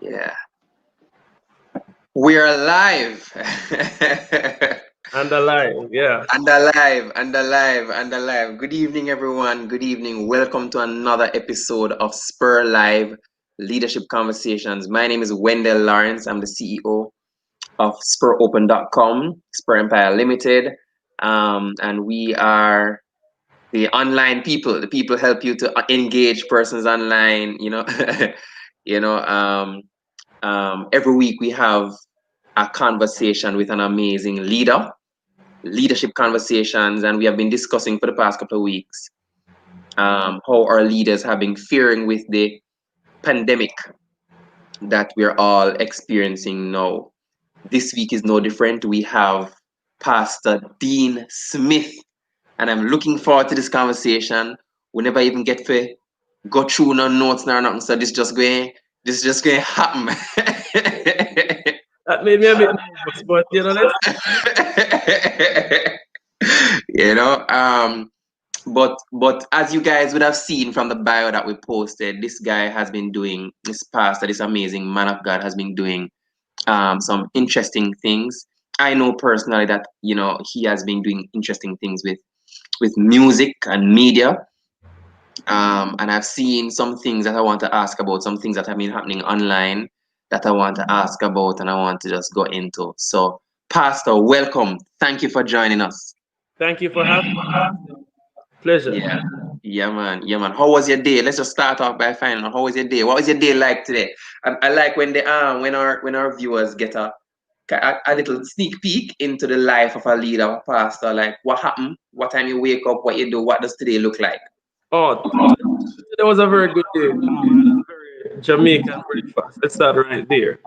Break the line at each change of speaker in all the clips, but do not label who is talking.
Yeah. We're alive.
And alive, yeah.
And alive, and alive, and alive. Good evening, everyone. Good evening. Welcome to another episode of Spur Live Leadership Conversations. My name is Wendell Lawrence. I'm the CEO of SpurOpen.com, Spur Empire Limited. And we are the online people. The people help you to engage persons online. You know. Every week we have a conversation with an amazing leadership conversations, and we have been discussing for the past couple of weeks how our leaders have been faring with the pandemic that we're all experiencing now. This week is no different. We have Pastor Dean Smith, and I'm looking forward to this conversation. We never even get to go through no notes nor nothing, so this just going to happen.
That made me a bit nervous, but let's
you know, but as you guys would have seen from the bio that we posted, this guy has been doing this pastor, this amazing man of God has been doing some interesting things. I know personally that he has been doing interesting things with music and media. And I've seen some things that I want to ask about, some things that have been happening online that I want to ask about and I want to just go into. So, Pastor, welcome. Thank you for joining us.
thank you for having me. Pleasure.
Yeah, yeah, man, yeah, man. How was your day? Let's just start off by finding out how was your day. What was your day like today? I like when the when our viewers get a little sneak peek into the life of a leader, a pastor. Like what happened, what time you wake up, what you do, what does today look like?
Oh, today was a very good day. I had a very Jamaican breakfast. Let's start right there.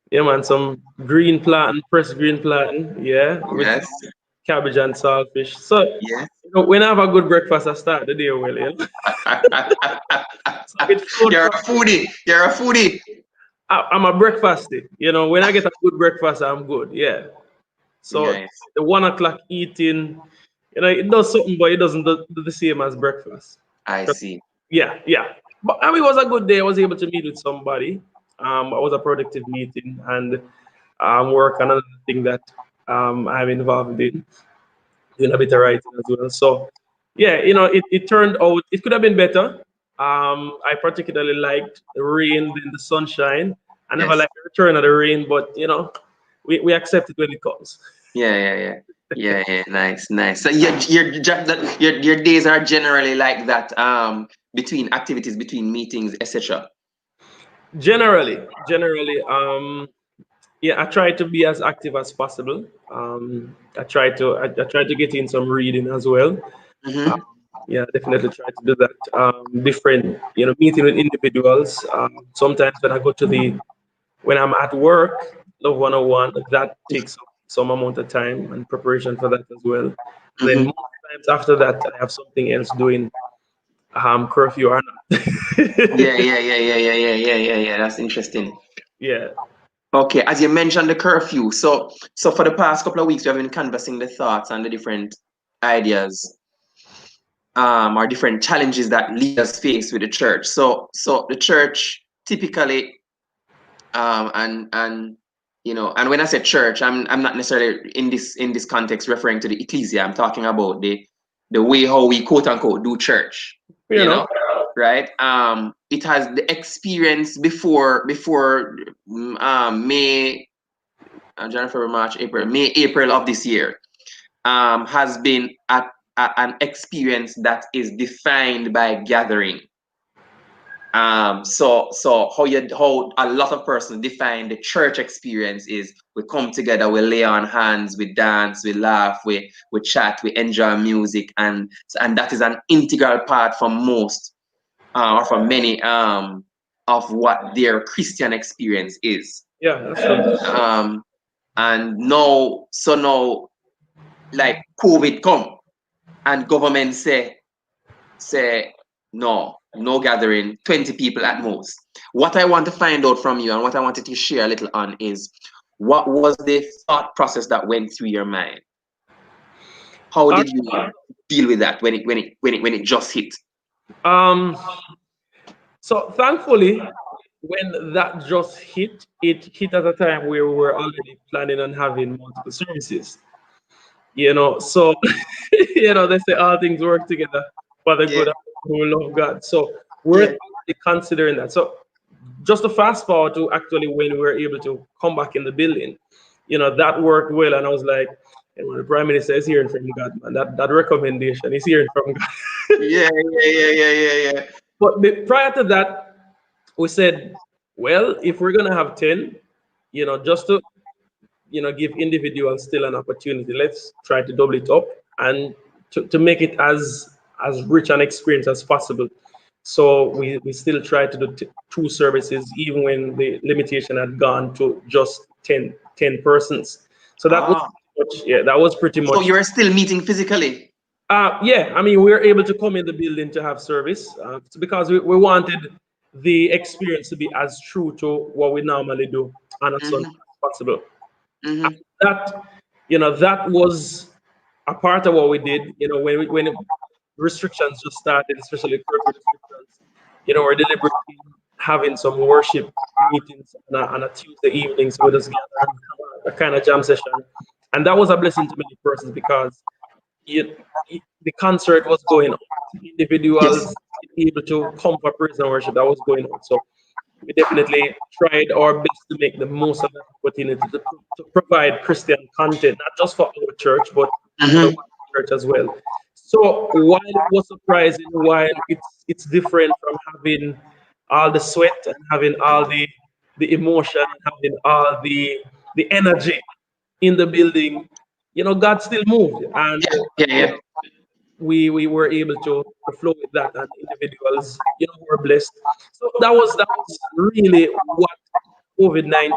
Yeah, man, some green plantain, fresh green plantain, yeah, with
Yes,
cabbage and saltfish. So,
yes.
when I have a good breakfast, I start the day well, So with food
You're
from,
a foodie. You're a foodie.
I'm a breakfasty. When I get a good breakfast, I'm good, yeah. So
Nice.
the 1 o'clock eating, it does something, but it doesn't do the same as breakfast.
I see.
Yeah, yeah. But I mean, it was a good day. I was able to meet with somebody. It was a productive meeting, and work on another thing that I'm involved in, doing a bit of writing as well. So yeah, it turned out it could have been better. I particularly liked the rain than the sunshine. I never
Yes.
liked the return of the rain, but we accept it when it comes.
Yeah, yeah, yeah. Yeah, yeah, nice, nice. So your days are generally like that, between activities, between meetings, etc.
Generally, yeah, I try to be as active as possible. I try to get in some reading as well.
Mm-hmm.
Um, yeah, definitely try to do that. Different, meeting with individuals. Sometimes when I'm at work, love 101, that takes some amount of time and preparation for that as well. And then
Mm-hmm.
most times after that, I have something else doing, curfew or not.
Yeah, yeah, yeah, yeah, yeah, yeah, yeah, yeah, yeah. That's interesting.
Yeah.
Okay, as you mentioned the curfew, so for the past couple of weeks we have been canvassing the thoughts and the different ideas, or different challenges that leaders face with the church. So the church typically, and and when I say church, I'm not necessarily in this context referring to the ecclesia. I'm talking about the way how we quote unquote do church.
You
You
know,
know, right? It has the experience before May, January, February, March, April, May, April of this year, has been an experience that is defined by gathering. So how a lot of persons define the church experience is we come together, we lay on hands, we dance, we laugh, we chat, we enjoy music, and that is an integral part for most, or for many, of what their Christian experience is.
yeah, that's true.
And now, like COVID come and government say no gathering, 20 people at most. What I want to find out from you and what I wanted to share a little on is what was the thought process that went through your mind? How
Uh,
did you deal with that when it just hit?
um, so thankfully, when that just hit, it hit at a time where we were already planning on having multiple services. So they say all things work together for the
Yeah.
good of those who love God. So we're
Yeah.
already considering that. So just to fast forward to actually when we were able to come back in the building, that worked well. And I was like, the prime minister is hearing from God, man. That recommendation is hearing from God.
Yeah. Yeah. Yeah. Yeah. Yeah. Yeah.
But prior to that, we said, well, if we're gonna have 10, just to give individuals still an opportunity, let's try to double it up and to make it as rich an experience as possible. So we still try to do two services, even when the limitation had gone to just 10 persons. So that was
Ah.
pretty much, yeah, that was pretty
So
much.
you're still meeting physically?
Yeah, I mean, we were able to come in the building to have service because we wanted the experience to be as true to what we normally do on a Sunday
Mm-hmm.
as possible. And
Mm-hmm.
that was a part of what we did. When restrictions just started, especially curfew restrictions, we're deliberately having some worship meetings on a Tuesday evening, so we just gather and have a kind of jam session, and that was a blessing to many persons because you, the concert was going on,
Yes.
individuals able to come for praise and worship that was going on. So we definitely tried our best to make the most of that opportunity to provide Christian content, not just for our church, but other
Mm-hmm.
church as well. So while it was surprising, while it's different from having all the sweat and having all the emotion and having all the energy in the building, God still moved, and
Yeah. Yeah.
you
Yeah.
know we were able to flow with that, and individuals were blessed. So that was really what COVID-19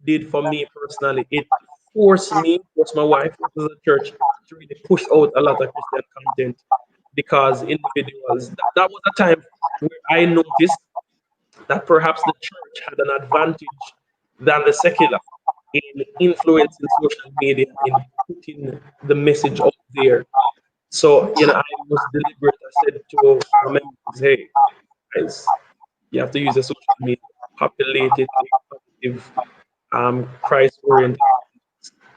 did for me personally. It forced my wife, forced the church to really push out a lot of Christian content because individuals, that was a time where I noticed that perhaps the church had an advantage than the secular in influencing social media, in putting the message out there. So, I was deliberate. I said to our members, hey, guys, you have to use the social media, populate it with positive, Christ oriented,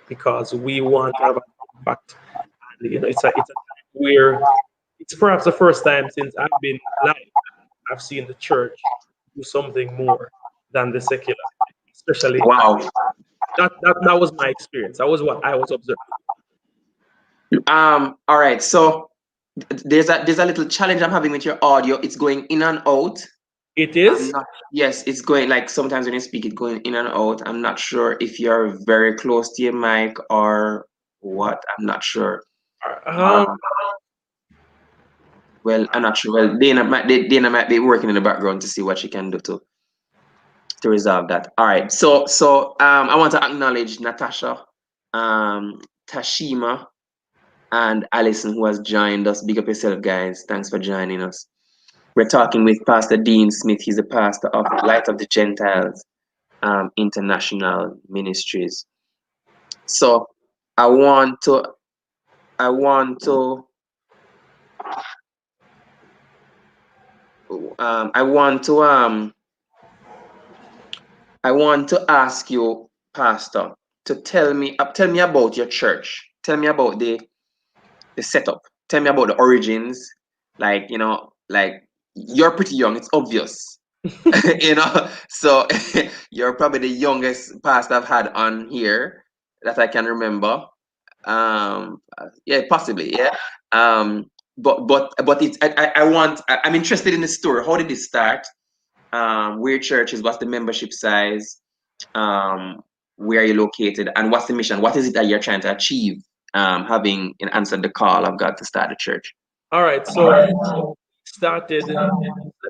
because we want to have an impact. And, it's a time where it's perhaps the first time since I've been alive, I've seen the church do something more than the secular, especially
Wow.
that was my experience. That was what I was observing.
All right. So there's a little challenge I'm having with your audio. It's going in and out.
It
I'm
is.
not. Yes, it's going like sometimes when you speak, it's going in and out. I'm not sure if you're very close to your mic or what. I'm not sure.
Um,
Um, well, I'm not sure. Well, Dana might be working in the background to see what she can do to resolve that. All right. So I want to acknowledge Natasha, Tashima, and Allison who has joined us. Big up yourself, guys. Thanks for joining us. We're talking with Pastor Dean Smith. He's a pastor of Light of the Gentiles International Ministries. So I want to, I want to, I want to, I want to ask you, Pastor, to tell me about your church. Tell me about the setup. Tell me about the origins. Like like you're pretty young. It's obvious. So you're probably the youngest pastor I've had on here that I can remember. Yeah, possibly, yeah. But it's I'm interested in the story. How did it start? Where church is? What's the membership size? um where are you located, and what's the mission? What is it that you're trying to achieve, having answered the call of God to start the church?
all right. So started. Let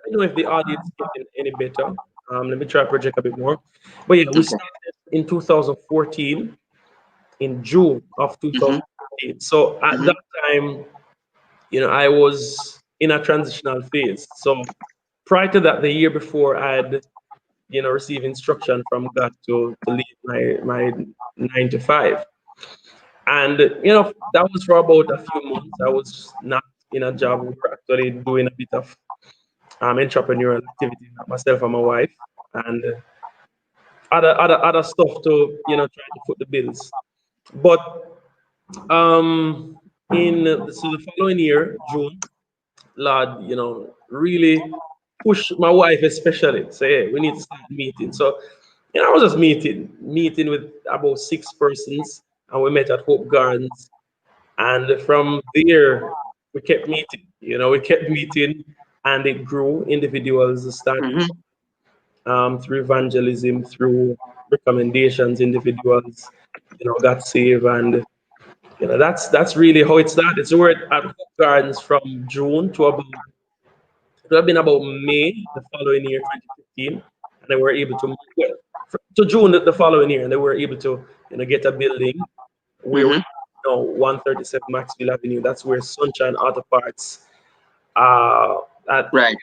me know if the audio is getting any better. Let me try to project a bit more. But yeah, we
Okay.
started in 2014, in June of
Mm-hmm.
2014. So at
Mm-hmm.
that time, I was in a transitional phase. So prior to that, the year before, I had received instruction from God to leave my 9 to 5. And that was for about a few months. I was not in a job. We were actually doing a bit of entrepreneurial activity, myself and my wife. and other stuff to try to foot the bills. But so the following year, June, Lord, really push my wife especially. Say, hey, we need to start meeting. So, I was just meeting with about 6 persons, and we met at Hope Gardens. And from there, we kept meeting. We kept meeting, and it grew. Individuals started
Mm-hmm.
through evangelism, through recommendations. Individuals, got saved, and that's really how it started. So we're at Hope Gardens from June to about it would have been about May the following year, 2015, and they were able to well, to June the following year, and they were able to get a building where we
Mm-hmm.
137 Maxwell Avenue. That's where Sunshine Auto Parts uh that
Right.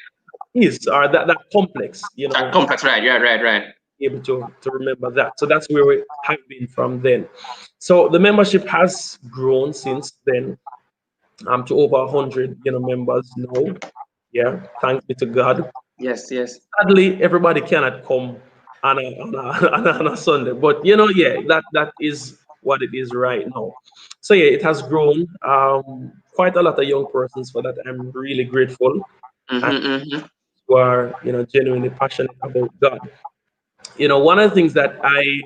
is or that complex.
That complex. Right. Yeah. Right. Right.
Able to remember that. So that's where we have been from then. So the membership has grown since then to over 100 members now. Yeah, thanks be to God.
Yes. Yes.
Sadly, everybody cannot come on a Sunday, but yeah, that is what it is right now. So yeah, it has grown. Quite a lot of young persons for that. I'm really grateful, and
Mm-hmm. Mm-hmm.
who are genuinely passionate about God. One of the things that I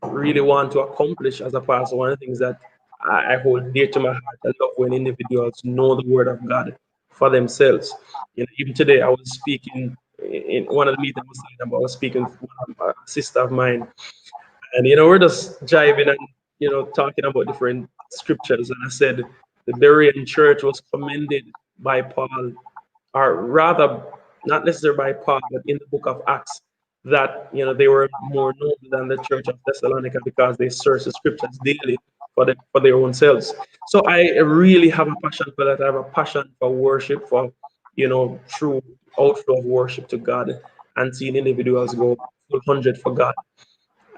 really want to accomplish as a pastor, one of the things that I hold dear to my heart, I love when individuals know the word of God for themselves. Even today, I was speaking in one of the meetings I was talking about, I was speaking with a sister of mine, and we're just jiving and talking about different scriptures. And I said the Berean church was commended by Paul, or rather, not necessarily by Paul, but in the book of Acts, that they were more noble than the church of Thessalonica because they searched the scriptures daily for their own selves. So I really have a passion for that. I have a passion for worship, for true outflow of worship to God, and seeing individuals go full 100 for God.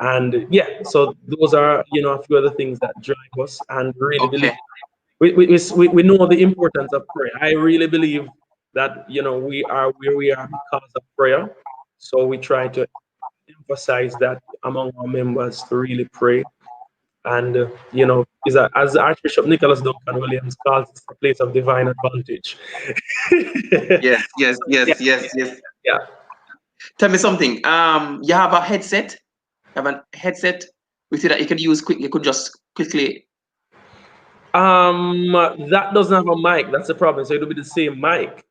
And yeah, so those are a few other things that drive us, and really believe
Okay.
we know the importance of prayer. I really believe that we are where we are because of prayer. So we try to emphasize that among our members to really pray. And is as Archbishop Nicholas Duncan Williams calls it, a place of divine advantage.
Yes. Yes.
So, yeah,
Yes. Yes. Yes.
yeah.
Tell me something. You have a headset. You have a headset with you that you could use quick. You could just quickly.
That doesn't have a mic. That's the problem. So it'll be the same mic.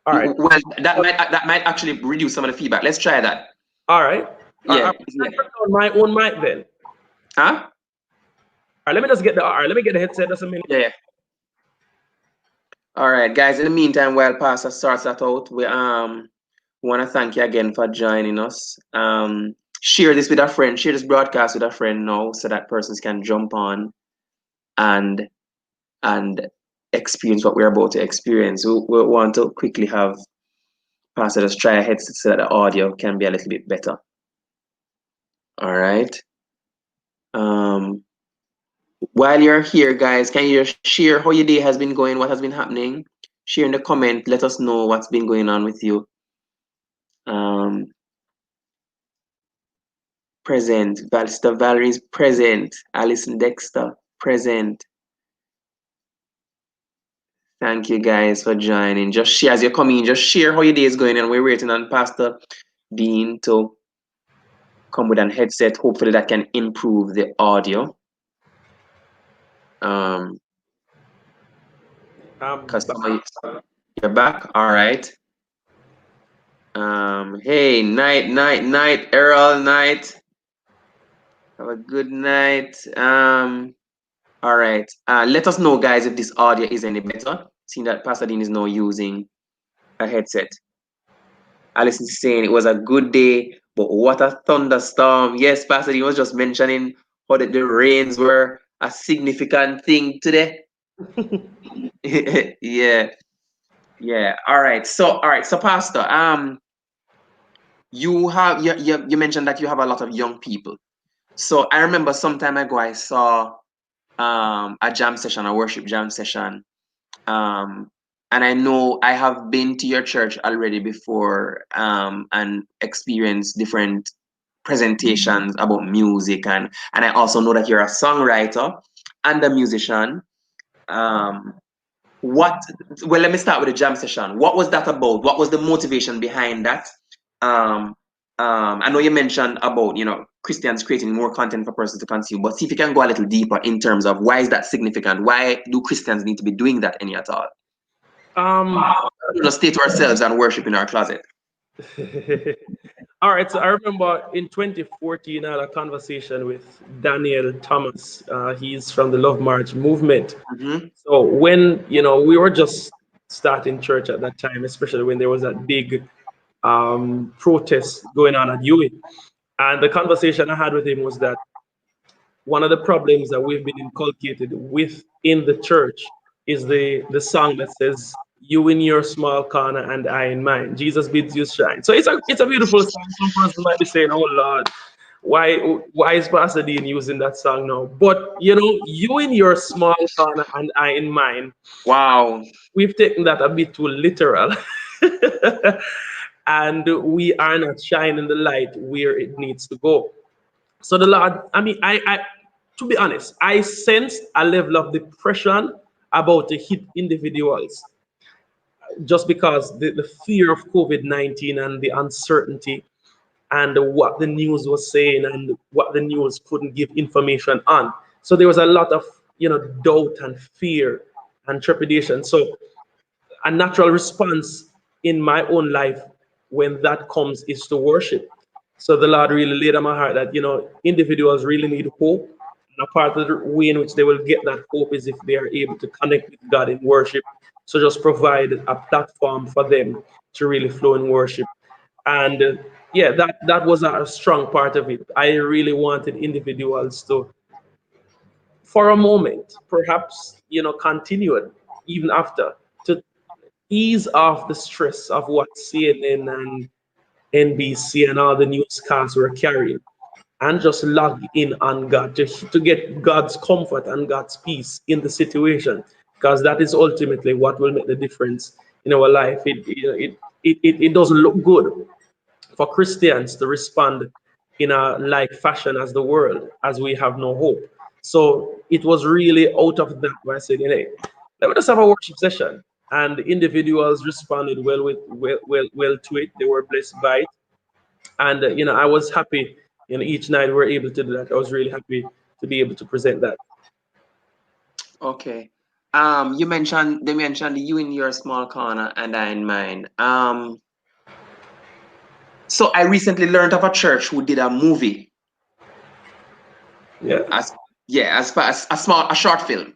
All right.
Well, that might actually reduce some of the feedback. Let's try that.
All right. All
Yeah.
right. I turn on my own mic then.
Huh?
All right. Let me just get the. All right. Let me get the headset. Just a minute.
Yeah. Yeah. All right, guys. In the meantime, while Pastor sorts that out, we want to thank you again for joining us. Share this with a friend. Share this broadcast with a friend now, so that persons can jump on and and experience what we're about to experience. We want to quickly have Pastor just try a headset so that the audio can be a little bit better. All right. Um, while you're here, guys, can you just share how your day has been going, what has been happening? Share in the comment. Let us know what's been going on with you. Present. Sister Valerie's present. Alison Dexter present. Thank you guys for joining. Just share as you come in. Just share how your day is going, and we're waiting on Pastor Dean to come with an headset. Hopefully that can improve the audio. Because you're back. All right. Hey, night, Errol, night. Have a good night. All right. Let us know, guys, if this audio is any better. Seeing that Pastor Dean is now using a headset. Alice is saying it was a good day, but what a thunderstorm. Yes, Pastor Dean was just mentioning how the rains were a significant thing today. Yeah. Yeah. All right. So Pastor, you mentioned that you have a lot of young people. So I remember some time ago I saw a jam session, a worship jam session, and I know I have been to your church already before, and experienced different presentations about music, and I also know that you're a songwriter and a musician. Um, what well, let me start with the jam session. What was that about? What was the motivation behind that? um I know you mentioned about, Christians creating more content for persons to consume, but see if you can go a little deeper in terms of why is that significant? Why do Christians need to be doing that any at all?
Um,
Just stay to ourselves and worship in our closet.
all right, so I remember in 2014, I had a conversation with Daniel Thomas. He's from the Love March movement.
Hmm.
So when, we were just starting church at that time, especially when there was that big protest going on at UWI. And the conversation I had with him was that one of the problems that we've been inculcated within the church is the song that says, "You in your small corner and I in mine. Jesus bids you shine." So it's a beautiful song. Some person might be saying, "Oh Lord, why is Pastor Dean using that song now?" But you in your small corner and I in mine.
Wow.
We've taken that a bit too literal. And we are not shining the light where it needs to go. So the Lord, I mean, I to be honest, I sensed a level of depression about to hit individuals just because the fear of COVID-19 and the uncertainty and what the news was saying and what the news couldn't give information on. So there was a lot of doubt and fear and trepidation. So a natural response in my own life when that comes is to worship. So the Lord really laid on my heart that individuals really need hope, and a part of the way in which they will get that hope is if they are able to connect with God in worship. So just provide a platform for them to really flow in worship, and yeah, that was a strong part of it. I really wanted individuals to, for a moment, perhaps continue it even after, to ease off the stress of what CNN and NBC and all the newscasts were carrying, and just log in on God to get God's comfort and God's peace in the situation, because that is ultimately what will make the difference in our life. It doesn't look good for Christians to respond in a like fashion as the world, as we have no hope. So it was really out of that where I said, hey, let me just have a worship session. And the individuals responded well to it. They were blessed by it. And I was happy. Each night we were able to do that. I was really happy to be able to present that.
Okay. They mentioned you in your small corner and I in mine. So I recently learned of a church who did a movie,
Yeah.
as yeah, as part as a short film,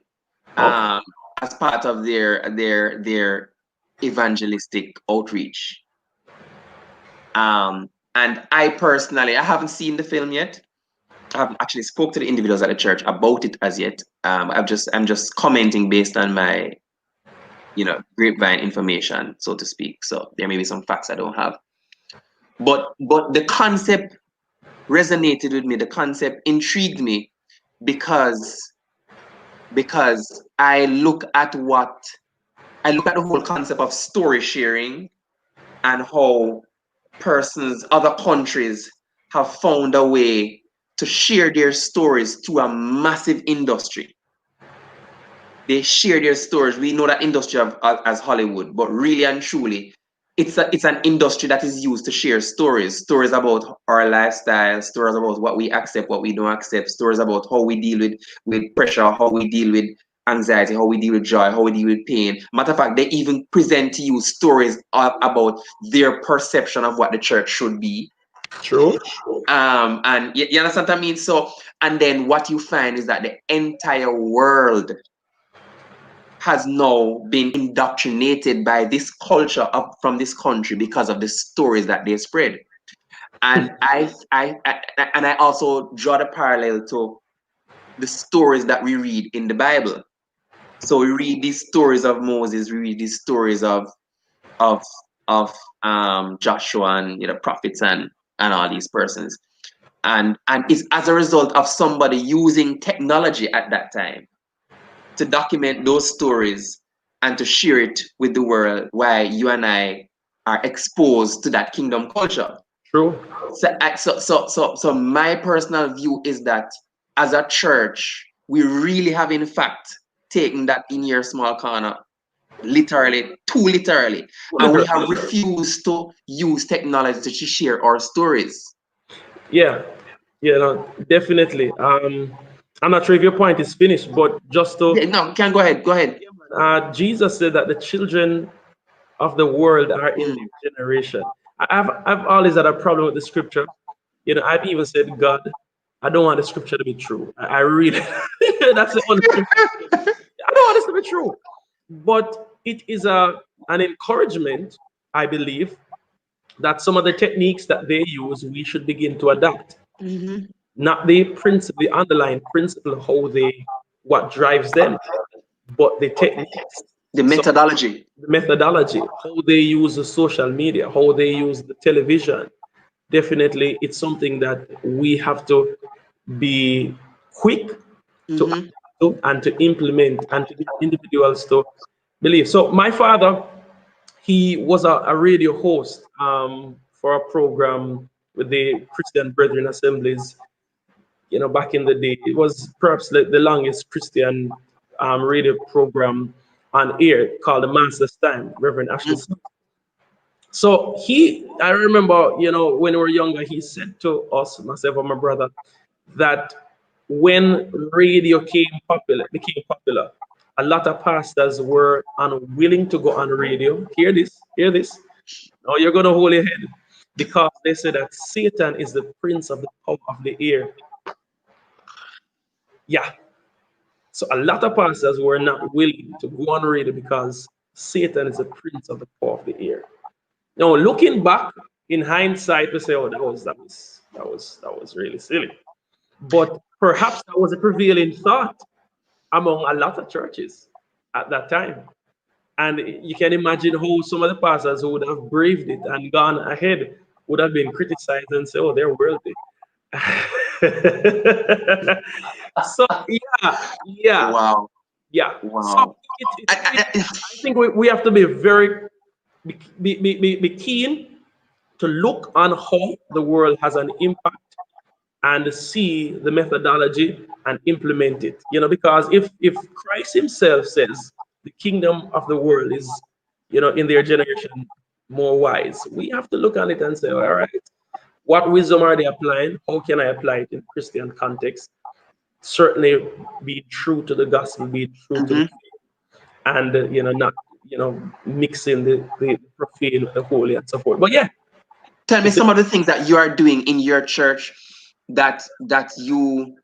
Okay.
um, as part of their evangelistic outreach. And I personally, I haven't seen the film yet. I haven't actually spoke to the individuals at the church about it as yet. I'm just commenting based on my, grapevine information, so to speak. So there may be some facts I don't have. But the concept resonated with me. The concept intrigued me because I look at the whole concept of story sharing and how persons, other countries have found a way to share their stories to a massive industry. They share their stories. We know that industry as Hollywood, but really and truly, it's an industry that is used to share stories about our lifestyle, stories about what we accept, what we don't accept, stories about how we deal with pressure, how we deal with anxiety, how we deal with joy, how we deal with pain. Matter of fact, they even present to you stories about their perception of what the church should be.
True.
And you understand what I mean? So, and then what you find is that the entire world has now been indoctrinated by this culture up from this country because of the stories that they spread. And I also draw the parallel to the stories that we read in the Bible. So we read these stories of Moses, we read these stories of Joshua and prophets and all these persons. And it's as a result of somebody using technology at that time to document those stories and to share it with the world while you and I are exposed to that kingdom culture.
True.
So my personal view is that as a church, we really have in fact taken that in your small corner literally, too literally, and we
Literally.
have refused to use technology to share our stories.
Yeah. Yeah, no, definitely. I'm not sure if your point is finished, but just
Yeah,
to,
no, can go ahead, go ahead.
Jesus said that the children of the world are in
Mm.
their generation. I've always had a problem with the scripture. I've even said, God, I don't want the scripture to be true. I really, that's the only scripture. I don't want this to be true. But it is an encouragement, I believe, that some of the techniques that they use, we should begin to adapt.
Mm-hmm.
Not the principle, the underlying principle, what drives them, but the techniques.
The
So
methodology.
the methodology, how they use the social media, how they use the television. Definitely, it's something that we have to be quick to
Mm-hmm.
and to implement and to get individuals to believe. So my father, he was a radio host for a program with the Christian Brethren Assemblies. Back in the day, it was perhaps the longest Christian radio program on air called the Master's Time, Reverend Ashley. So I remember, when we were younger, he said to us, myself and my brother, that when radio became popular, a lot of pastors were unwilling to go on radio. Hear this. Now you're going to hold your head because they said that Satan is the prince of the power of the air. Yeah. So a lot of pastors were not willing to go on radio because Satan is the prince of the power of the air. Now, looking back in hindsight, we say, "Oh, that was really silly." But perhaps that was a prevailing thought among a lot of churches at that time. And you can imagine how some of the pastors who would have braved it and gone ahead would have been criticized and say, "Oh, they're worldly." So yeah,
Wow,
yeah. So
wow.
I think we have to be very be keen to look on how the world has an impact and see the methodology and implement it. Because if Christ himself says the kingdom of the world is, in their generation more wise, we have to look at it and say, all right, what wisdom are they applying? How can I apply it in Christian context? Certainly be true to the gospel, be true to the
Mhm.
faith, and not mixing the profane with the holy and so forth. But yeah,
Tell me
it's a,
some of the things that you are doing in your church that you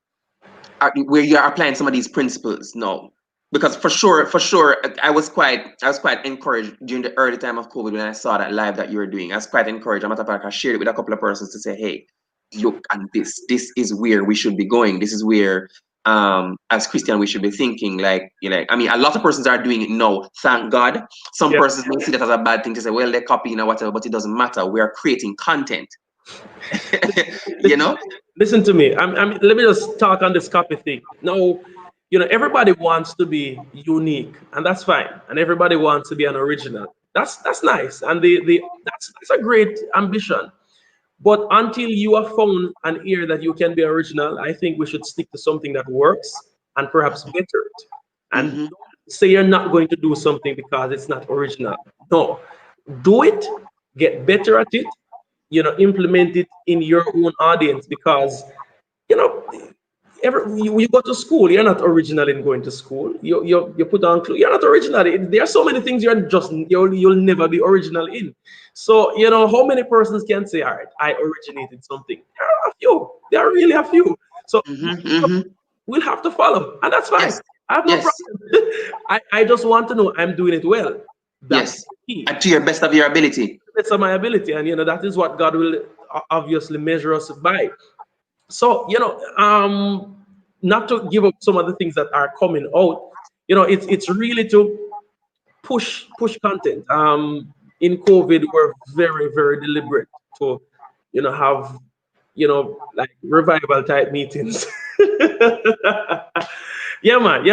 are where you are applying some of these principles now. Because for sure, I was quite encouraged during the early time of COVID when I saw that live that you were doing. I was quite encouraged. I'm matter of fact, I shared it with a couple of persons to say, hey, look, and this is where we should be going. This is where as Christian we should be thinking. I mean, a lot of persons are doing it now, thank God. Some
yeah.
persons may see that as a bad thing to say, well, they're copying or whatever, but it doesn't matter. We are creating content. you know?
Listen to me. Let me just talk on this copy thing. No, everybody wants to be unique, and that's fine. And everybody wants to be an original. That's nice, and that's a great ambition. But until you have found an ear that you can be original, I think we should stick to something that works and perhaps better it. And
Hmm.
don't say you're not going to do something because it's not original. No, do it, get better at it, implement it in your own audience because you know you go to school, you're not original in going to school. You put on clothes, you're not original. There are so many things you'll never be original in. So how many persons can say, all right, I originated something? There are a few. There are really a few. So
Hmm. Hmm.
we'll have to follow, and that's fine.
Yes.
I have no
Yes.
problem. I just want to know I'm doing it well. That's
Yes.
the key.
And to your best of your ability.
Best of my ability, and that is what God will obviously measure us by. So not to give up some of the things that are coming out. It's really to push content. In COVID, we're very very deliberate to have like revival type meetings. Yeah, man,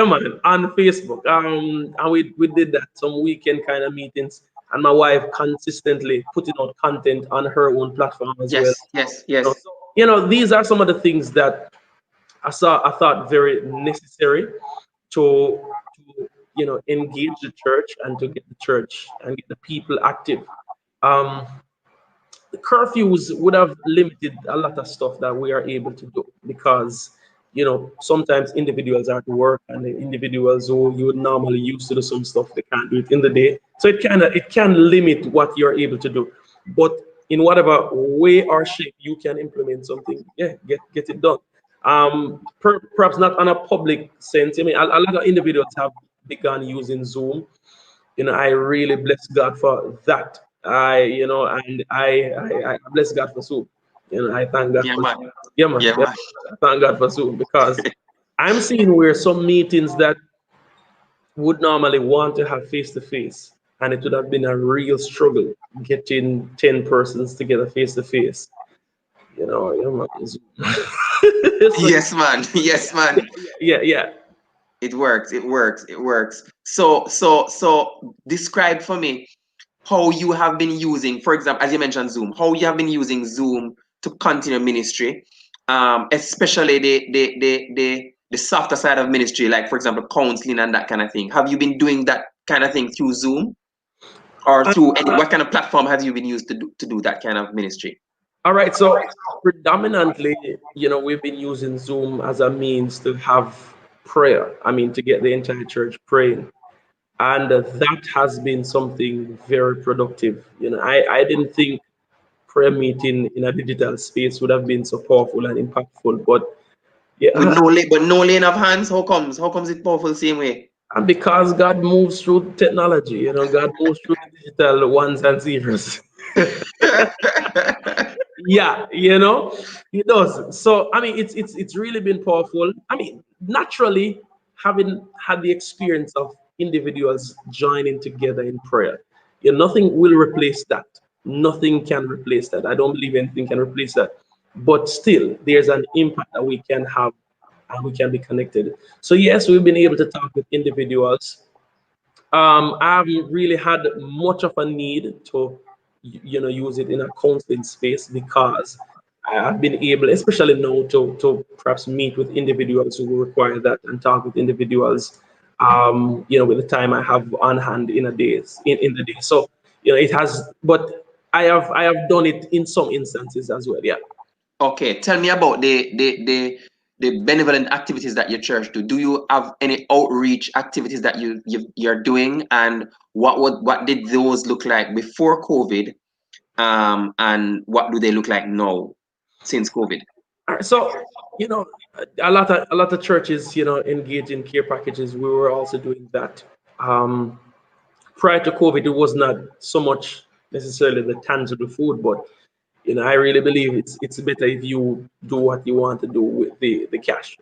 on Facebook. And we did that some weekend kind of meetings, and my wife consistently putting out content on her own platform as well.
Yes, yes, yes.
So, these are some of the things that I thought very necessary to engage the church and to get the church and get the people active. Um, the curfews would have limited a lot of stuff that we are able to do because sometimes individuals are at work and the individuals who you would normally use to do some stuff they can't do it in the day, so it can limit what you're able to do. But in whatever way or shape you can implement something, yeah, get it done. Perhaps not on a public sense. I mean, a lot of individuals have begun using Zoom. I really bless God for that. I bless God for Zoom. I thank God
Yeah,
for
man.
Zoom. Yeah, man.
Yeah,
Yeah,
man.
I thank God for Zoom because I'm seeing where some meetings that would normally want to have face to face, and it would have been a real struggle getting 10 persons together face to face. Yeah, man. Zoom. So,
Yes, man. Yes,
yeah,
man.
yeah, yeah.
It works. It works. It works. So describe for me how you have been using, for example, as you mentioned, Zoom, how you have been using Zoom to continue ministry, especially the softer side of ministry, like for example, counseling and that kind of thing. Have you been doing that kind of thing through Zoom or through any? What kind of platform have you been used to do that kind of ministry?
All right, so predominantly, we've been using Zoom as a means to have prayer. I mean, to get the entire church praying. And that has been something very productive. I didn't think prayer meeting in a digital space would have been so powerful and impactful. But
With
yeah,
no laying of hands, how comes? How comes it powerful the same way?
and because God moves through technology, God moves through the digital ones and zeros. Yeah, he does. So I mean, it's really been powerful. I mean, naturally, having had the experience of individuals joining together in prayer, nothing will replace that. Nothing can replace that. I don't believe anything can replace that. But still, there's an impact that we can have and we can be connected. So yes, we've been able to talk with individuals. I haven't really had much of a need to, use it in a counseling space because I've been able, especially now, to perhaps meet with individuals who will require that and talk with individuals, with the time I have on hand in the day. So, it has, but I have done it in some instances as well. Yeah.
Okay, tell me about the benevolent activities that your church do. Do you have any outreach activities that you're doing, and what did those look like before COVID, and what do they look like now since COVID?
All right, so a lot of churches engage in care packages. We were also doing that. Um, Prior to COVID, it was not so much necessarily the tangible food, but I really believe it's better if you do what you want to do with the cash.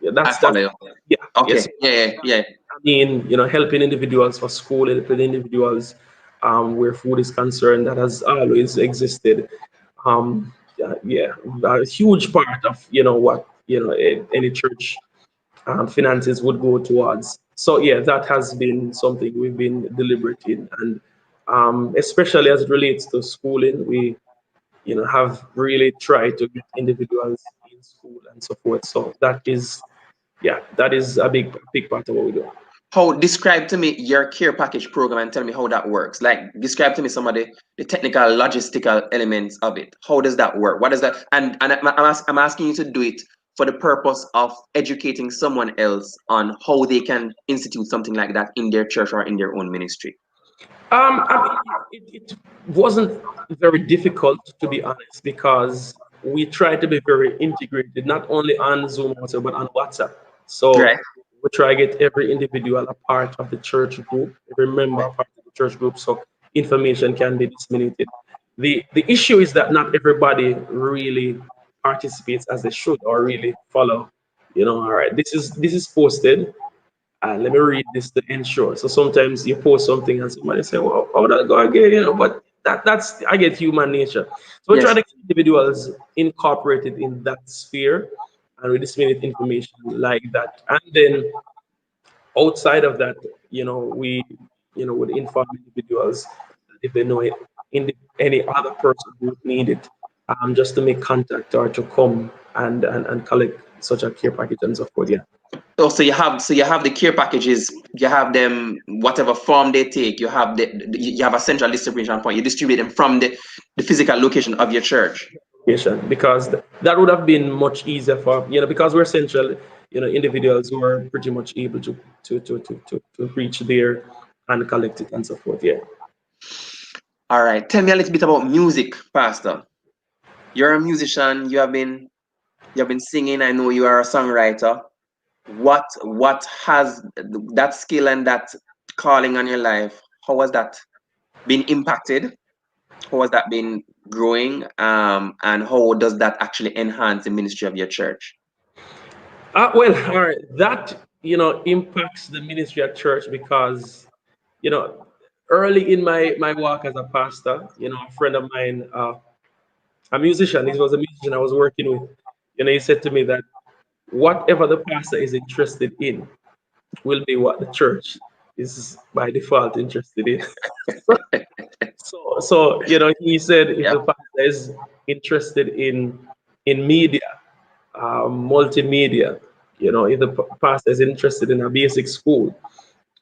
Yeah,
I
that's
follow you.
yeah,
Okay,
yes.
yeah.
I mean, helping individuals for school, helping individuals where food is concerned, that has always existed. Yeah, yeah, a huge part of what any church finances would go towards. So yeah, that has been something we've been deliberate in, and especially as it relates to schooling, we have really tried to get individuals in school and so forth. So that is a big part of what we do.
How describe to me your care package program and tell me how that works. Like describe to me some of the technical logistical elements of it. How does that work? What is that? And I'm asking you to do it for the purpose of educating someone else on how they can institute something like that in their church or in their own ministry.
I mean, it wasn't very difficult, to be honest, because we try to be very integrated, not only on Zoom also, but on WhatsApp. So
Right?
we try to get every individual a part of the church group, every member a part of the church group, so information can be disseminated. The issue is that not everybody really participates as they should or really follow. All right, this is posted. Let me read this to ensure. So sometimes you post something and somebody say, "Well, how that go again?" But that's I get human nature. So we try
Yes.
to get individuals incorporated in that sphere. and we disseminate information like that. And then outside of that, we would inform individuals that if they know any other person who would need it, just to make contact or to come and collect such a care package and so forth. Yeah.
Oh, so you have the care packages. You have them whatever form they take. You have a central distribution point. You distribute them from the physical location of your church.
Because that would have been much easier for because we're central, individuals who are pretty much able to reach there and collect it and so forth. Yeah.
All right. Tell me a little bit about music, Pastor. You're a musician. You have been singing. I know you are a songwriter. What has that skill and that calling on your life? How has that been impacted? How has that been growing? And how does that actually enhance the ministry of your church?
Well, all right. That impacts the ministry at church because you know early in my walk as a pastor, a friend of mine, a musician, he was a musician I was working with. He said to me that whatever the pastor is interested in will be what the church is by default interested in. So he said if the
Yep.
pastor is interested in media, multimedia, if the pastor is interested in a basic school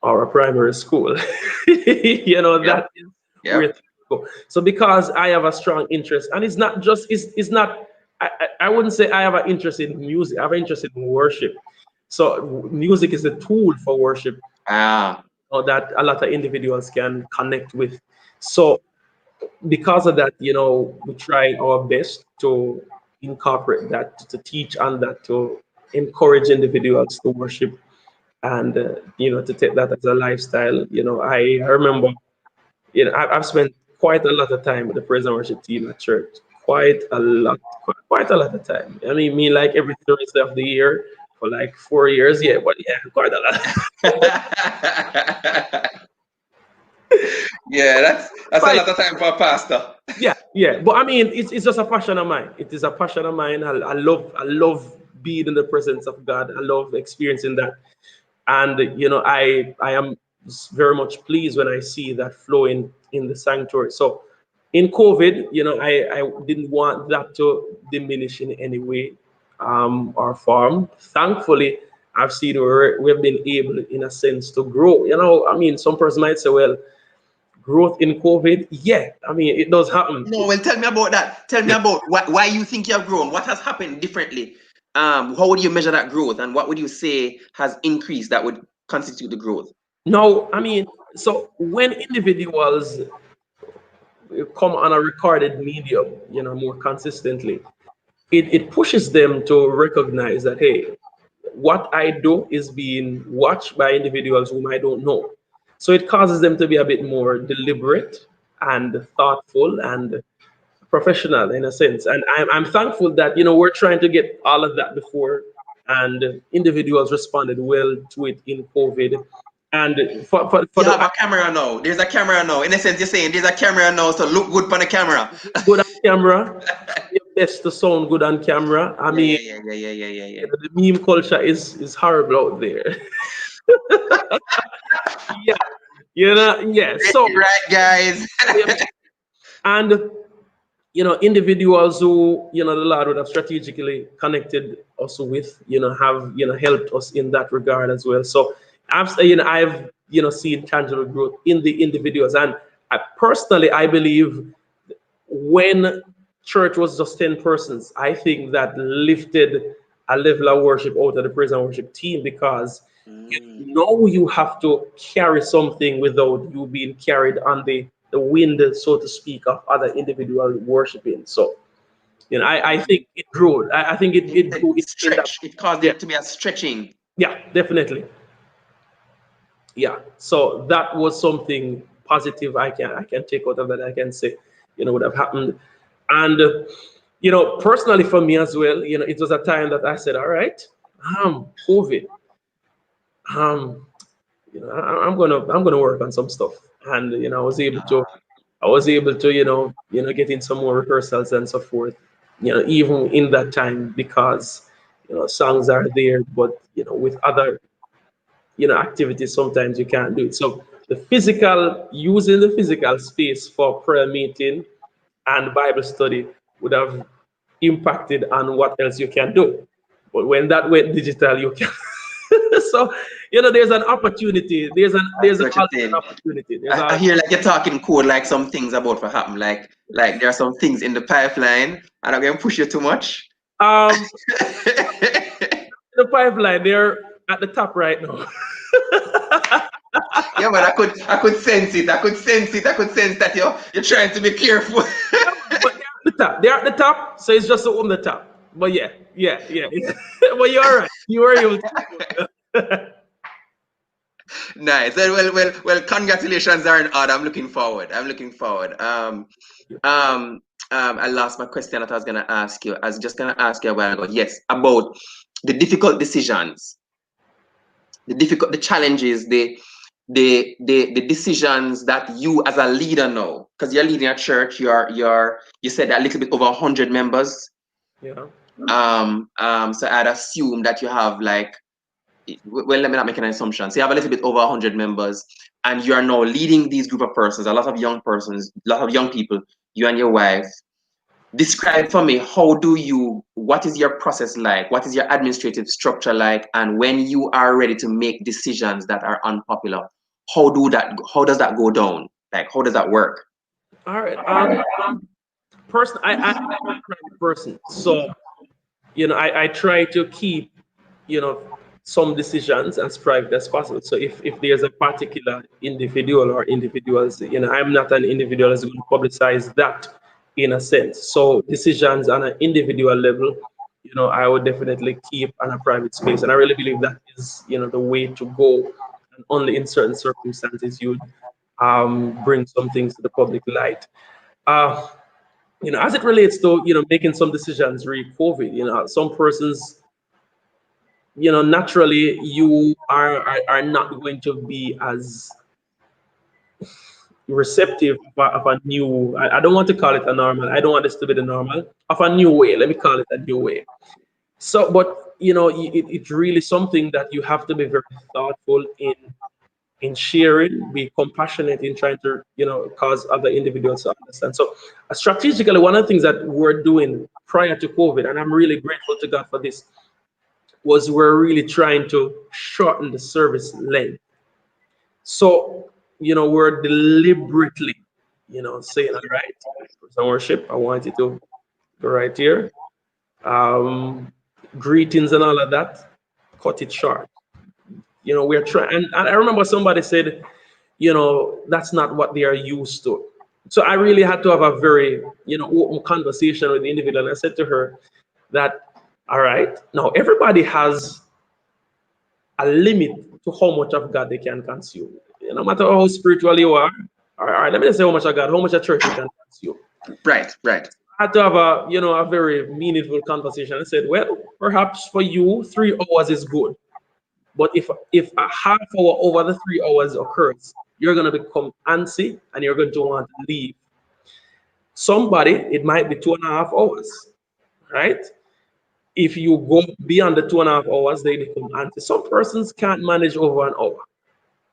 or a primary school,
Yep.
that is where
Yep.
things go. So because I have a strong interest, and it's not I wouldn't say I have an interest in music. I have an interest in worship. So music is a tool for worship,
Ah.
that a lot of individuals can connect with. So because of that, we try our best to incorporate that, to teach on that, to encourage individuals to worship and to take that as a lifestyle. I remember, I've spent quite a lot of time with the praise and worship team at church. Quite a lot of time. I mean, me like every Thursday of the year for like 4 years. Yeah, but yeah, quite a lot.
Yeah, that's a
Quite.
lot of time for a pastor.
Yeah, yeah. But I mean, it's just a passion of mine. It is a passion of mine. I love being in the presence of God. I love experiencing that. And I am very much pleased when I see that flowing in the sanctuary. So in COVID, I didn't want that to diminish in any way, or form. Thankfully, I've seen where we've been able, in a sense, to grow. I mean, some person might say, well, growth in COVID. Yeah, I mean, it does happen.
No, well, tell me about that. Tell me about why you think you have grown. What has happened differently? How would you measure that growth, and what would you say has increased that would constitute the growth?
No, I mean, so when individuals come on a recorded medium, more consistently, it pushes them to recognize that, hey, what I do is being watched by individuals whom I don't know. So it causes them to be a bit more deliberate and thoughtful and professional in a sense. And I'm thankful that, we're trying to get all of that before, and individuals responded well to it in COVID. And for
You
the
have a camera now. There's a camera now. In a sense, you're saying there's a camera now, so look good on the camera.
good on camera, your best to sound good on camera. I
Yeah,
mean,
yeah, yeah, yeah, yeah, yeah, yeah, yeah.
the meme culture is horrible out there. Yeah, yeah.
Get
So,
it right, guys.
and individuals who the Lord would have strategically connected us with, have helped us in that regard as well. So I've seen tangible growth in the individuals, and I believe when church was just 10 persons, I think that lifted a level of worship out of the praise and worship team, because
Mm.
you have to carry something without you being carried on the wind, so to speak, of other individual worshiping. So, I think it grew. I think it grew in that.
Stretch. It caused
Yeah,
there to be a stretching.
yeah, definitely. Yeah. So that was something positive I can take out of that. I can say, would have happened. And personally for me as well, it was a time that I said, all right, COVID, um, I'm gonna work on some stuff. And I was able to get in some more rehearsals and so forth, even in that time, because songs are there, but with other activities, sometimes you can't do it. So using the physical space for prayer meeting and Bible study would have impacted on what else you can do. But when that went digital, you can. So there's an opportunity.
I see
There's
what you're
always an
saying.
opportunity.
I hear like you're talking code, like some things about to happen. Like there are some things in the pipeline. I'm not gonna push you too much.
Um, the pipeline, they're at the top right now.
Yeah, but I could sense it. I could sense it. I could sense that you're trying to be careful.
Yeah, but they're at the top. They're at the top, so it's just on the top. But yeah, yeah, yeah. But you're right. You were able to.
Nice. Well. Congratulations are in order. I'm looking forward. I'm looking forward. Um, I lost my question that I was gonna ask you. I was just gonna ask you a while ago. Yes, about the difficult decisions, the challenges, the decisions that you as a leader know, because you're leading a church. You said that a little bit over 100 members.
Yeah.
So I'd assume that you have like, well, let me not make an assumption. So you have a little bit over 100 members, and you are now leading these group of persons, a lot of young persons, a lot of young people, you and your wife. Describe for me, what is your process like? What is your administrative structure like? And when you are ready to make decisions that are unpopular, how does that go down? Like, how does that work?
All right. Person, I'm a private person, so I try to keep some decisions as private as possible. So if there's a particular individual or individuals, I'm not an individual that's going to publicize that in a sense. So decisions on an individual level, I would definitely keep on a private space, and I really believe that is the way to go. And only in certain circumstances you bring some things to the public light. Uh, as it relates to making some decisions re COVID, some persons, naturally you are not going to be as receptive of a new. I don't want to call it a normal. I don't want this to be the normal of a new way. Let me call it a new way. So, but it's really something that you have to be very thoughtful in sharing, be compassionate in trying to, cause other individuals to understand. So, strategically, one of the things that we're doing prior to COVID, and I'm really grateful to God for this, was we're really trying to shorten the service length. So, we're deliberately, saying, all right, for some worship, I want you to go right here. Um, Greetings and all of that, cut it short. We're trying, and I remember somebody said, that's not what they are used to. So I really had to have a very, open conversation with the individual. And I said to her that, all right, now everybody has a limit to how much of God they can consume. No matter how spiritual you are, all right, let me just say how much of God, how much of church you can consume.
Right.
I had to have a very meaningful conversation. I said, well, perhaps for you, 3 hours is good. But if a half hour over the 3 hours occurs, you're going to become antsy and you're going to want to leave. Somebody, it might be 2.5 hours, right? If you go beyond the 2.5 hours, they become antsy. Some persons can't manage over an hour.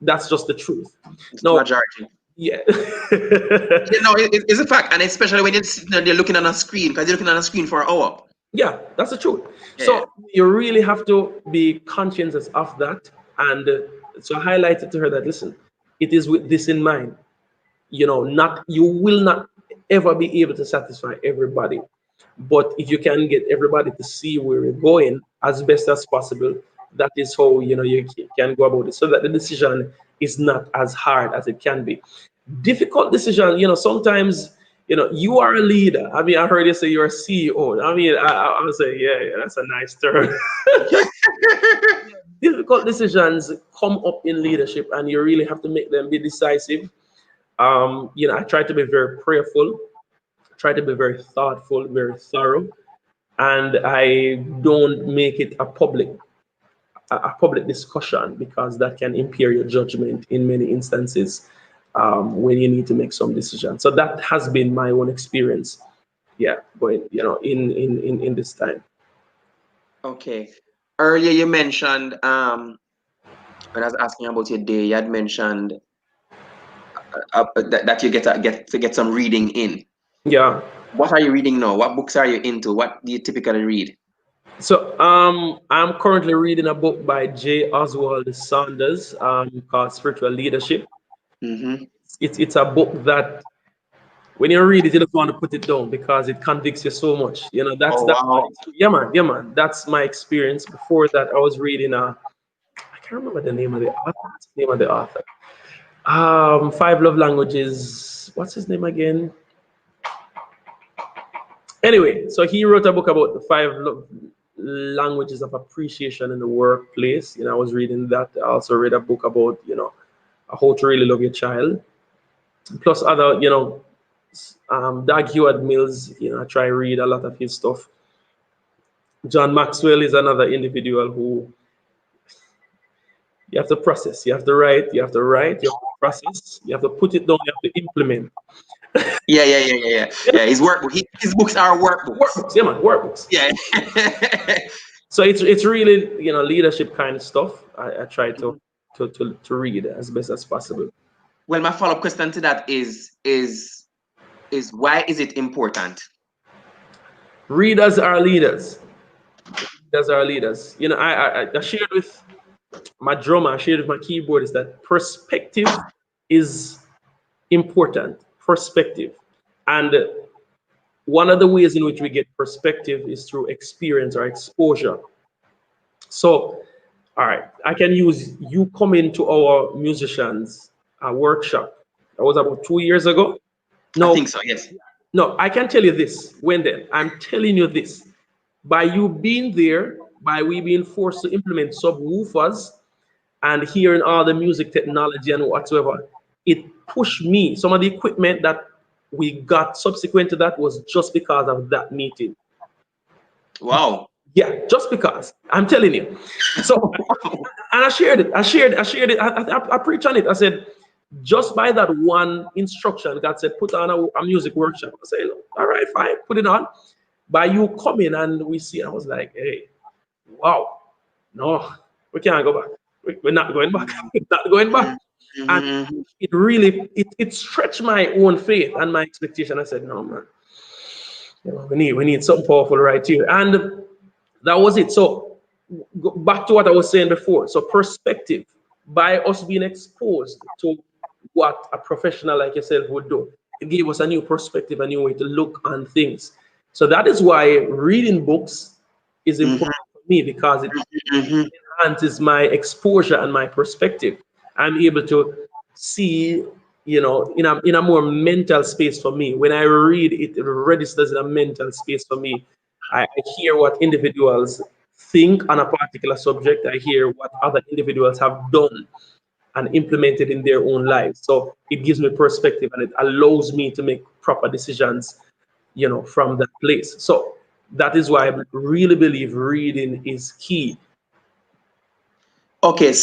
That's just the truth.
It's the
Now,
majority.
yeah.
It's a fact, and especially when you're sitting and you're looking on a screen, because you're looking on a screen for an hour.
Yeah, that's the truth.
Yeah.
So you really have to be conscious of that. And so I highlighted to her that, listen, it is with this in mind. Not you will not ever be able to satisfy everybody. But if you can get everybody to see where we're going as best as possible, that is how you can go about it. So that the decision is not as hard as it can be. Difficult decision, sometimes you are a leader. I mean, I heard you say you're a CEO. I mean, I would say, yeah, that's a nice term. Difficult decisions come up in leadership, and you really have to make them be decisive. I try to be very prayerful, try to be very thoughtful, very thorough, and I don't make it a public discussion, because that can impair your judgment in many instances when you need to make some decisions. So that has been my own experience. Yeah, but in this time.
Okay. Earlier you mentioned when I was asking about your day, you had mentioned that you get some reading in.
Yeah.
What are you reading now? What books are you into? What do you typically read?
So I'm currently reading a book by J. Oswald Sanders called Spiritual Leadership.
Mm-hmm.
It's a book that when you read it, you don't want to put it down because it convicts you so much. You know,
Oh
that's my,
wow.
yeah man. That's my experience. Before that, I was reading I can't remember the name of the author. What's the name of the author? Five Love Languages. What's his name again? Anyway, so he wrote a book about the five love languages of appreciation in the workplace. You know, I was reading that. I also read a book about, how to really love your child. Plus other, Doug Heward Mills, I try read a lot of his stuff. John Maxwell is another individual who you have to process, you have to write, you have to process, you have to put it down, you have to implement.
Yeah. His workbook. His books are workbooks.
Workbooks, yeah man, workbooks.
Yeah.
So it's really leadership kind of stuff. I try to read as best as possible.
Well, my follow-up question to that is why is it important?
Readers are leaders. Readers are leaders. I shared with my drummer, I shared with my keyboardist that perspective is important. Perspective, and one of the ways in which we get perspective is through experience or exposure. So, all right, I can use you coming to our musicians workshop. That was about 2 years ago.
I
No,
think so. Yes.
no, I can tell you this, Wendell. I'm telling you this. By you being there, by we being forced to implement subwoofers and hearing all the music technology and whatsoever, it pushed me. Some of the equipment that we got subsequent to that was just because of that meeting.
Wow.
Yeah, just because. I'm telling you. So, and I shared it. I shared it. I preached on it. I said, just by that one instruction, God said, put on a music workshop. I said, all right, fine, put it on. By you coming and we see, I was like, hey, wow, no, we can't go back. We're not going back. We're not going back. And
Mm-hmm.
it really, it stretched my own faith and my expectation. I said, no, man, we need something powerful right here. And that was it. So back to what I was saying before. So perspective, by us being exposed to what a professional like yourself would do, it gave us a new perspective, a new way to look on things. So that is why reading books is
Mm-hmm.
important for me because it
Mm-hmm.
enhances my exposure and my perspective. I'm able to see, in a more mental space for me. When I read it, it registers in a mental space for me. I hear what individuals think on a particular subject. I hear what other individuals have done and implemented in their own lives. So it gives me perspective and it allows me to make proper decisions, from that place. So that is why I really believe reading is key.
Okay,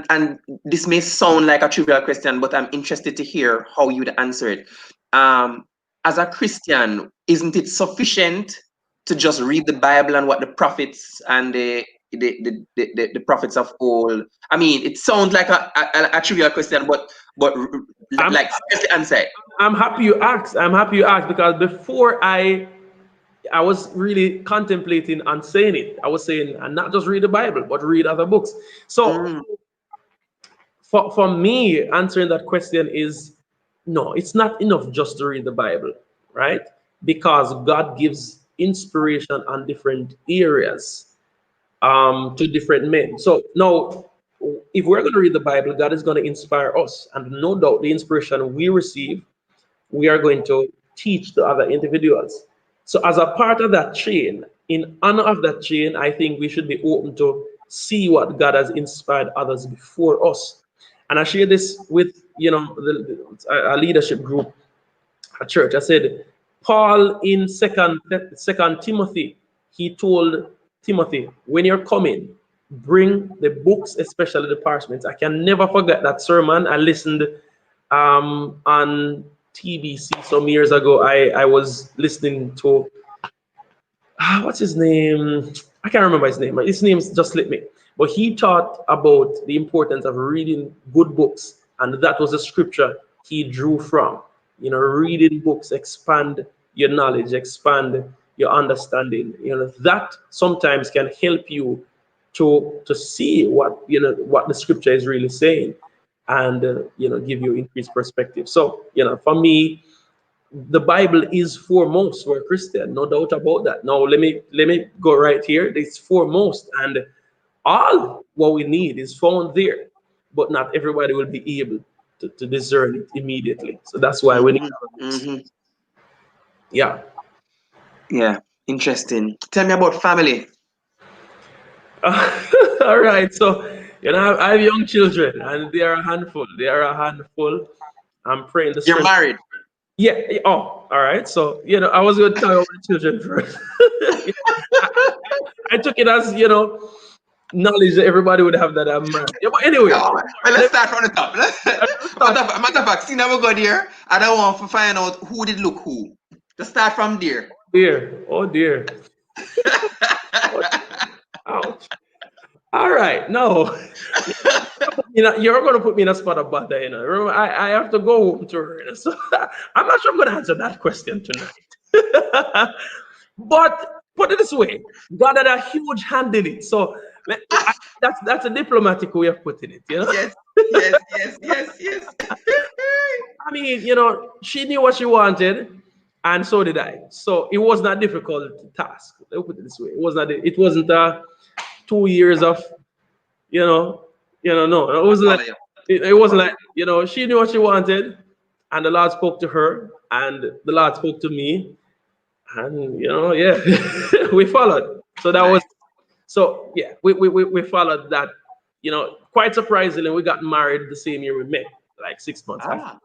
and this may sound like a trivial question, but I'm interested to hear how you'd answer it. Um, as a Christian, isn't it sufficient to just read the Bible and what the prophets and the prophets of old? I mean, it sounds like a trivial question, but
I'm
like seriously answer it.
I'm happy you asked. I'm happy you asked because before I was really contemplating on saying it. I was saying and not just read the Bible, but read other books. So
Mm,
for me, answering that question is no, it's not enough just to read the Bible, right? Because God gives inspiration on different areas to different men. So now, if we're going to read the Bible, God is going to inspire us. And no doubt the inspiration we receive we are going to teach to other individuals. So, as a part of that chain, in honor of that chain, I think we should be open to see what God has inspired others before us. And I share this with a leadership group, a church. I said, Paul in second Timothy, he told Timothy, when you're coming, bring the books, especially the parchments. I can never forget that sermon. I listened on TBC some years ago. I was listening to what's his name? I can't remember his name. His name's just slipped me. But he taught about the importance of reading good books, and that was a scripture he drew from. Reading books expand your knowledge, expand your understanding. That sometimes can help you to see what the scripture is really saying, and give you increased perspective. So for me, the Bible is foremost for a Christian, no doubt about that. Now let me go right here. It's foremost, and all what we need is found there, but not everybody will be able to discern it immediately. So that's why we need
Mm-hmm.
books.
Mm-hmm.
Yeah.
Yeah. Interesting. Tell me about family.
All right. So I have young children, and they are a handful. They are a handful. I'm praying the
You're
strength.
married.
Yeah. Oh, all right. So I was going to talk about the children first. I, I took it as knowledge that everybody would have that I'm married. Yeah, but anyway,
Oh, well, let's
let
start from the top.
let's start.
Matter of fact, see now we go there. I don't want to find out who did look who. Just start from there.
Dear, oh dear, oh, ouch. All right, no, you're gonna put me in a spot of bother. Remember, I have to go home to her. So I'm not sure I'm gonna answer that question tonight. But put it this way, God had a huge hand in it. So that's a diplomatic way of putting it.
Yes, yes, yes, yes, yes.
I mean, she knew what she wanted, and so did I. So it was not a difficult task. Let me put it this way: it wasn't 2 years of no, it
I
wasn't like
follow you.
it
I
wasn't
follow you.
like she knew what she wanted, and the Lord spoke to her, and the Lord spoke to me, and yeah, we followed. So that was
Nice.
yeah, we followed that. Quite surprisingly, we got married the same year we met, like 6 months after.
Ah,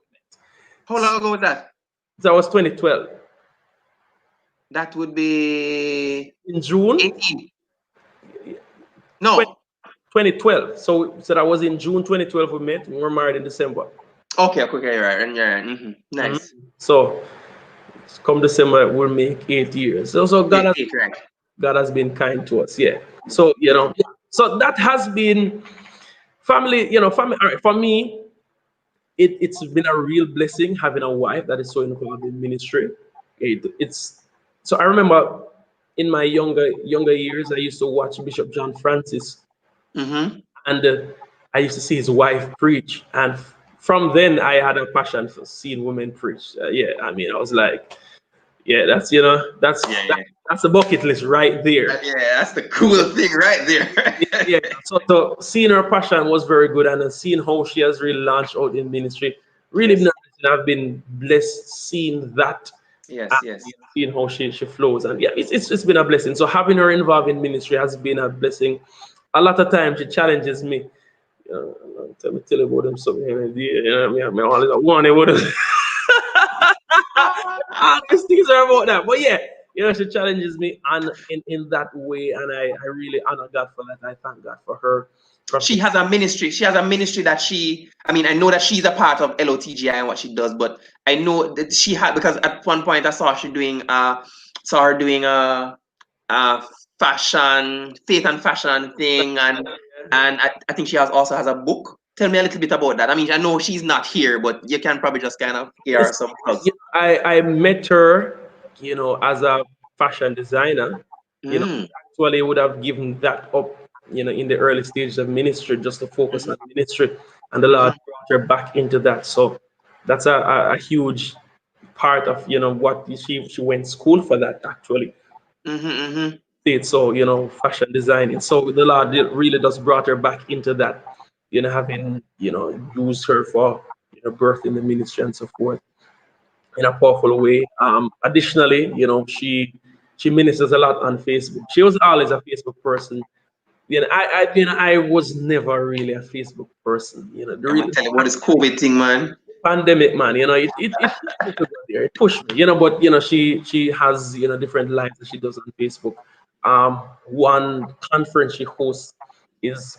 how long ago was that?
That was 2012
That would be
in June
18.
20,
No.
2012. So that was in June 2012 we met. We were married in December.
Okay, okay, okay, you're right. You're right. Mm-hmm.
Mhm.
Nice.
So come December, we'll make 8 years. So
Yeah, eight, right.
God has been kind to us. Yeah. So
Yeah.
so that has been family. Family. All right, for me, it's been a real blessing having a wife that is so involved in ministry. It's so I remember in my younger years, I used to watch Bishop John Francis,
Mm-hmm.
and I used to see his wife preach, and from then I had a passion for seeing women preach. Yeah, I mean, I was like, yeah, that's
Yeah, yeah.
that's a bucket list right there.
Yeah, that's the cool thing right
Yeah,
there.
yeah. So seeing her passion was very good, and then seeing how she has really launched out in ministry, really been
Yes,
a blessing. I've been blessed seeing that,
yes,
and
yes.
seeing how she flows, and yeah, it's been a blessing. So having her involved in ministry has been a blessing. A lot of times she challenges me. Tell me tell you about them something. I want it. All these things are about that. But yeah, she challenges me and in that way, and I really honor God for that. I thank God for her
She
prophet.
has a ministry. She has a ministry that I mean, I know that she's a part of LOTGI and what she does, but I know that she had, because at one point I saw her doing a fashion, faith and fashion thing, and I think she also has a book. Tell me a little bit about that. I mean, I know she's not here, but you can probably just kind of hear
It's,
some plugs.
I met her, as a fashion designer.
Mm,
Actually would have given that up, in the early stages of ministry, just to focus
mhm,
on ministry, and the Lord
mhm,
brought her back into that. So that's a huge part of what she went school for that actually.
mhm, mhm.
So fashion designing. So the Lord really just brought her back into that, having used her for birth in the ministry and so forth in a powerful way. Additionally, she ministers a lot on Facebook. She was always a Facebook person. I was never really a Facebook person. The
I'm gonna
real
tell you about this COVID thing, man.
pandemic, man. It pushed me to go there. It pushed me. But she has different lives that she does on Facebook. One conference she hosts is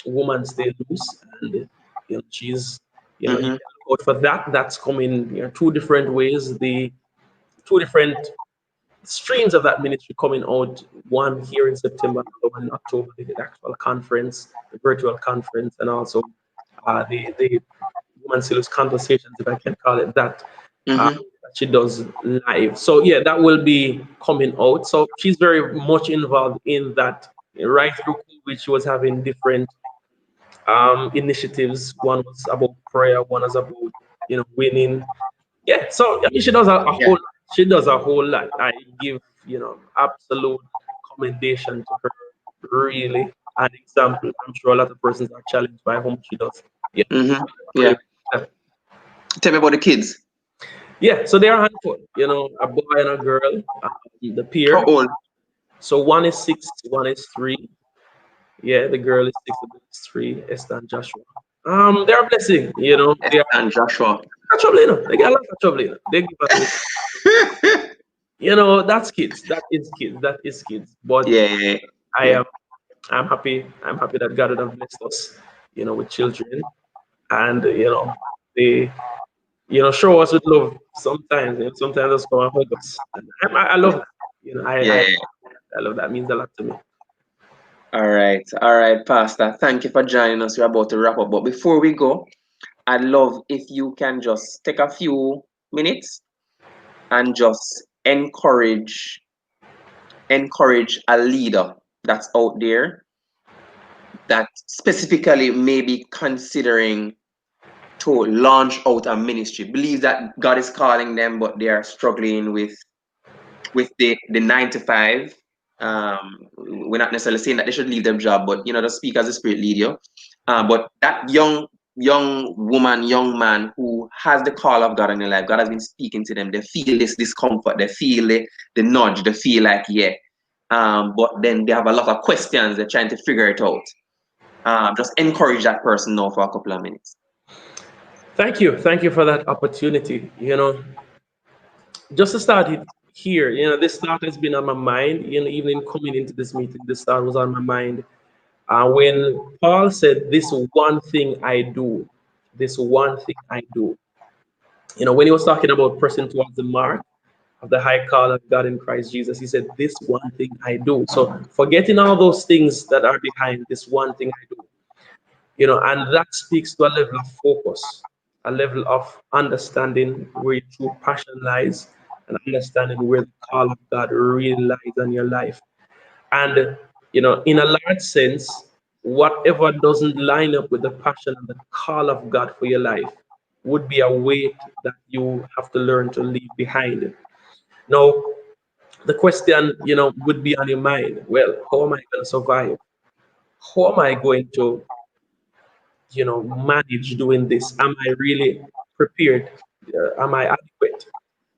Woman Stay Loose, and she's you
Hmm.
can look out for that. That's coming two different ways. The two different streams of that ministry coming out. One here in September, another one in October. The actual conference, the virtual conference, and also the Woman Silos conversations, if I can call it that.
Mm-hmm.
That she does live. So yeah, that will be coming out. So she's very much involved in that. Right through COVID, she was having different initiatives. One was about prayer. One was about winning. Yeah. So I mean, a
Yeah.
whole. She does a whole lot. I give absolute commendation to her. Really, an example. I'm sure a lot of persons are challenged by how much she does. Yeah.
Mm-hmm.
Really.
Yeah. Tell me about the kids.
Yeah, so they are a handful, a boy and a girl, the
How
peer.
old?
So one is 6, one is 3. Yeah, the girl is 6, the boy is 3, Esther and Joshua. They're a blessing, they are
And Joshua.
trouble, They get a lot of trouble, They give us this, that's kids, that is kids, that is kids. But
Yeah, yeah,
I
yeah.
am, I'm happy that God has blessed us, with children, and they show us with love sometimes. Sometimes just come and hug us. And I love that.
Yeah.
I love that. It means a lot to me.
All right, Pastor. Thank you for joining us. We're about to wrap up. But before we go, I'd love if you can just take a few minutes and just encourage a leader that's out there that specifically maybe considering to launch out a ministry. Believe that God is calling them, but they are struggling with the 9 to 5. We're not necessarily saying that they should leave their job, but just speak as the Spirit lead you. But that young woman, young man who has the call of God in their life, God has been speaking to them. They feel this discomfort, they feel the nudge, they feel like yeah. But then they have a lot of questions. They're trying to figure it out. Just encourage that person now for a couple of minutes.
Thank you for that opportunity. Just to start it here, this thought has been on my mind. Even in coming into this meeting, this thought was on my mind. When Paul said, "This one thing I do," this one thing I do. When he was talking about pressing towards the mark of the high call of God in Christ Jesus, he said, "This one thing I do." So forgetting all those things that are behind this one thing I do, and that speaks to a level of focus, a level of understanding where your true passion lies, and understanding where the call of God really lies on your life. And, in a large sense, whatever doesn't line up with the passion and the call of God for your life would be a weight that you have to learn to leave behind. Now, the question, would be on your mind, well, how am I going to survive? How am I going to manage doing this? Am I really prepared? Am I adequate?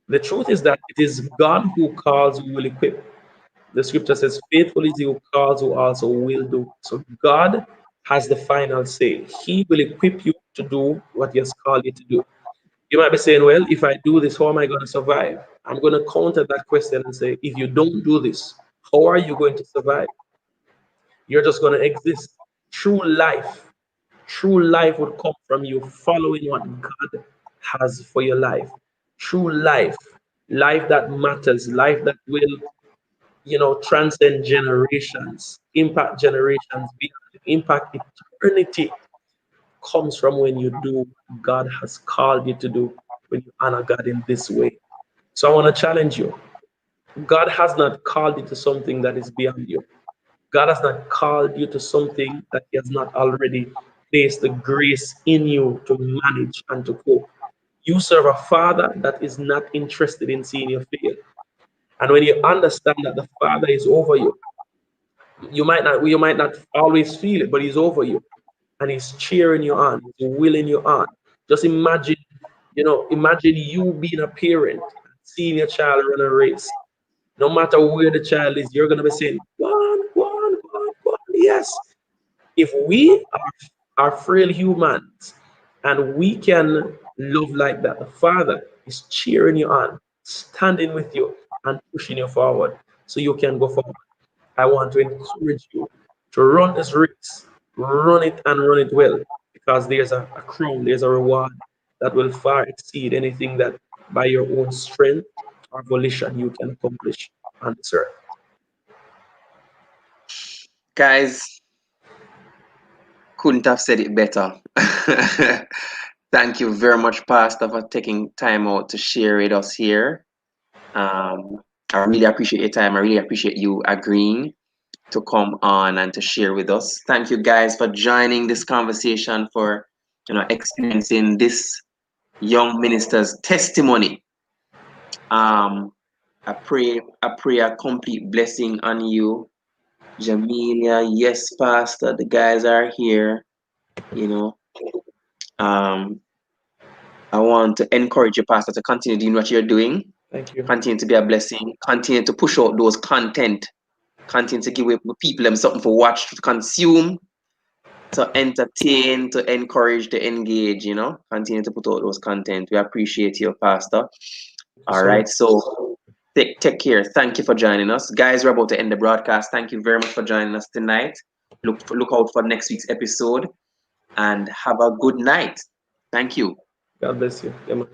The truth is that it is God who calls, who will equip. The scripture says, "Faithful is he who calls, who also will do." So God has the final say. He will equip you to do what he has called you to do. You might be saying, "Well, if I do this, how am I going to survive?" I'm going to counter that question and say, if you don't do this, how are you going to survive? You're just going to exist. True life True life would come from you following what God has for your life. True life, life that matters, life that will, transcend generations, impact generations, impact eternity, comes from when you do what God has called you to do, when you honor God in this way. So I want to challenge you. God has not called you to something that is beyond you. God has not called you to something that He has not already placed the grace in you to manage and to cope. You serve a Father that is not interested in seeing you fail. And when you understand that the Father is over you, you might not always feel it, but He's over you and He's cheering you on, He's willing you on. Just imagine you being a parent, seeing your child run a race. No matter where the child is, you're gonna be saying, "Go on, go on, go on, go on." Yes, if we are frail humans and we can love like that, the Father is cheering you on, standing with you, and pushing you forward so you can go forward. I want to encourage you to run this race, run it and run it well, because there's a crown, there's a reward that will far exceed anything that by your own strength or volition you can accomplish on this earth.
Guys, couldn't have said it better. Thank you very much, Pastor, for taking time out to share with us here. I really appreciate your time. I really appreciate you agreeing to come on and to share with us. Thank you guys for joining this conversation, for experiencing this young minister's testimony. I pray a complete blessing on you, Jamelia. Yes, Pastor, the guys are here. You know, um, I want to encourage you, Pastor, to continue doing what you're doing.
Thank you.
Continue to be a blessing. Continue to push out those content. Continue to give people them something for watch, to consume, to entertain, to encourage, to engage. Continue to put out those content. We appreciate you, Pastor.
Thank you
All
so much.
right, so take care. Thank you for joining us, guys. We're about to end the broadcast. Thank you very much for joining us tonight. Look out for next week's episode, and have a good night. Thank you.
God bless you. Yeah, man.